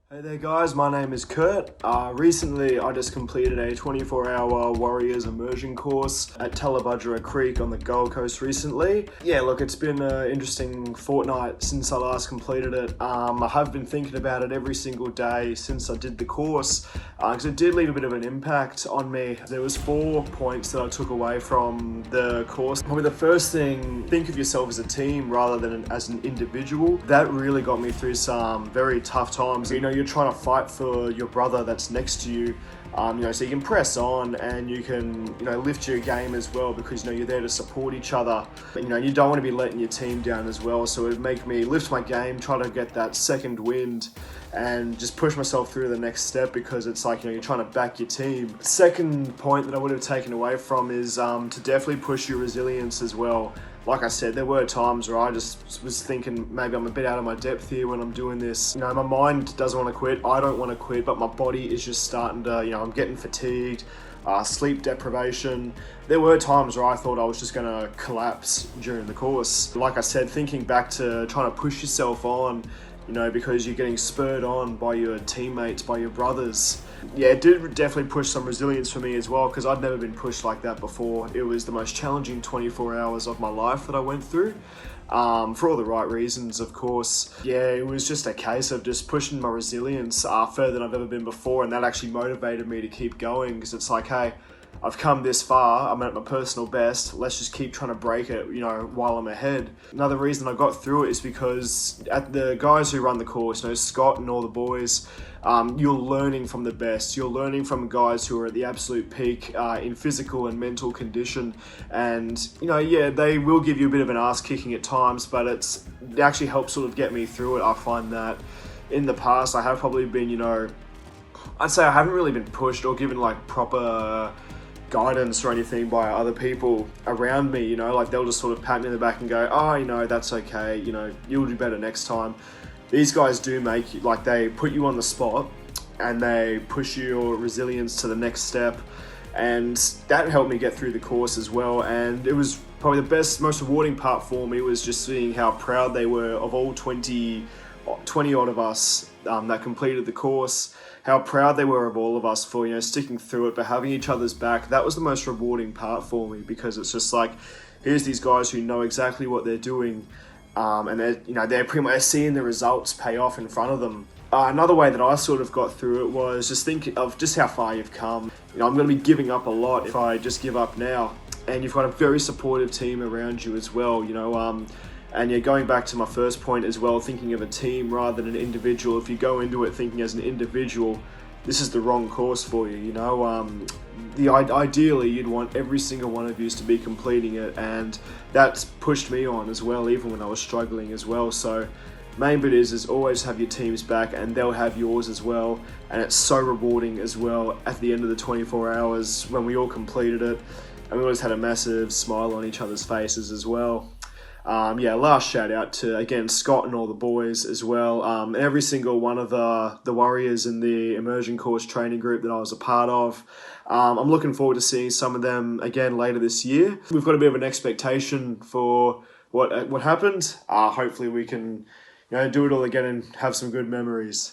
Hey there guys, my name is Kurt. Recently I just completed a 24-hour Warriors immersion course at Tallebudgera Creek on the Gold Coast recently. Yeah, look, it's been an interesting fortnight since I last completed it. I have been thinking about it every single day since I did the course because it did leave a bit of an impact on me. There was 4 points that I took away from the course. Probably the first thing, think of yourself as a team rather than as an individual. That really got me through some very tough times. You're trying to fight for your brother that's next to you, so you can press on and you can, lift your game as well because, you're there to support each other. But, you don't want to be letting your team down as well. So it would make me lift my game, try to get that second wind and just push myself through the next step because it's like, you're trying to back your team. Second point that I would have taken away from is to definitely push your resilience as well. Like I said, there were times where I just was thinking maybe I'm a bit out of my depth here when I'm doing this. My mind doesn't want to quit, I don't want to quit, but my body is just starting to, I'm getting fatigued, sleep deprivation. There were times where I thought I was just going to collapse during the course. Like I said, thinking back to trying to push yourself on, because you're getting spurred on by your teammates, by your brothers. Yeah, it did definitely push some resilience for me as well because I'd never been pushed like that before. It was the most challenging 24 hours of my life that I went through. For all the right reasons, of course. Yeah, it was just a case of just pushing my resilience further than I've ever been before, and that actually motivated me to keep going because it's like, hey, I've come this far, I'm at my personal best, let's just keep trying to break it, while I'm ahead. Another reason I got through it is because at the guys who run the course, Scott and all the boys, you're learning from the best. You're learning from guys who are at the absolute peak in physical and mental condition. And, they will give you a bit of an ass kicking at times, but it actually helps sort of get me through it. I find that in the past, I have probably been, I'd say I haven't really been pushed or given like proper guidance or anything by other people around me, they'll just sort of pat me in the back and go, oh, that's okay, you'll do better next time. These guys do make you, they put you on the spot and they push your resilience to the next step, and that helped me get through the course as well. And it was probably the best, most rewarding part for me was just seeing how proud they were of all 20 odd of us that completed the course, how proud they were of all of us for, sticking through it, but having each other's back. That was the most rewarding part for me because it's just like, here's these guys who know exactly what they're doing, and they're pretty much seeing the results pay off in front of them. Another way that I sort of got through it was just think of just how far you've come. I'm going to be giving up a lot if I just give up now, and you've got a very supportive team around you as well, And yeah, going back to my first point as well, thinking of a team rather than an individual. If you go into it thinking as an individual, this is the wrong course for you, Ideally, you'd want every single one of you to be completing it, and that's pushed me on as well, even when I was struggling as well. So main bit is always have your team's back, and they'll have yours as well. And it's so rewarding as well at the end of the 24 hours when we all completed it, and we always had a massive smile on each other's faces as well. Last shout out to, again, Scott and all the boys as well. Every single one of the Warriors in the immersion course training group that I was a part of. I'm looking forward to seeing some of them again later this year. We've got a bit of an expectation for what happened. Hopefully we can do it all again and have some good memories.